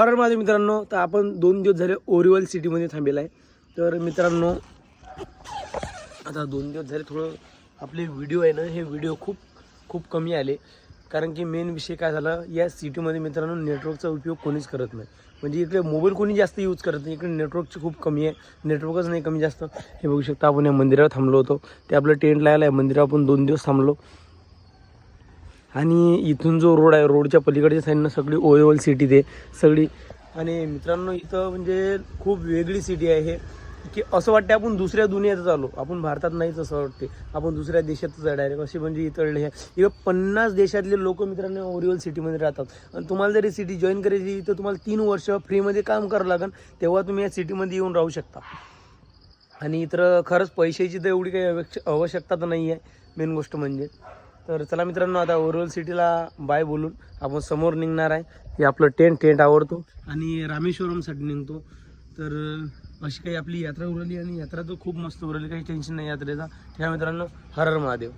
तर माझे मित्रांनो, तर आपण 2 दिवस झाले ओरिवल सिटीमध्ये थांबलेला आहे. तर मित्रांनो आता 2 दिवस झाले थोडं आपले व्हिडिओ आहे ना, हे व्हिडिओ खूप कमी आले. कारण की मेन विषय काय झाला, या सिटीमध्ये मित्रांनो नेटवर्कचा उपयोग कोणीच करत नाही. म्हणजे इकडे मोबाईल कोणी जास्त यूज करत नाही. इकडे नेटवर्कची खूप कमी आहे, नेटवर्कच नाही, कमी जास्त. हे बघू शकता, आपण या मंदिरावर थांबलो होतो. ते आपलं टेंट लायला आहे मंदिरावर, आपण 2 दिवस थांबलो. आणि इथून जो रोड आहे, रोडच्या पलीकडच्या साईडनं सगळी ओरिवल सिटी ते सगळी. आणि मित्रांनो इथं म्हणजे खूप वेगळी सिटी आहे हे, की असं वाटतं आपण दुसऱ्या दुनियेतच आलो. आपण भारतात नाहीच असं वाटते, आपण दुसऱ्या देशातच आहे डायरेक्ट. असे म्हणजे इथं इथं 50 देशातले लोक मित्रांनो ओरिवल सिटीमध्ये राहतात. आणि तुम्हाला जरी सिटी जॉईन करायची तर तुम्हाला 3 वर्ष फ्रीमध्ये काम करावं लागेल, तेव्हा तुम्ही या सिटीमध्ये येऊन राहू शकता. आणि इतर खरंच पैशाची तर एवढी काही आवश्यकता तर नाही आहे, मेन गोष्ट म्हणजे. तर चला मित्रांनो, आता ओरिवल सिटीला बाय बोलून आपण समोर निघणार आहे. हे आपलं टेंट आवडतो आणि रामेश्वरमसाठी निघतो. तर अशी काही आपली यात्रा उरली, आणि यात्रा तर खूप मस्त उरली, काही टेन्शन नाही यात्रेचा. त्या मित्रांनो, हर हर महादेव.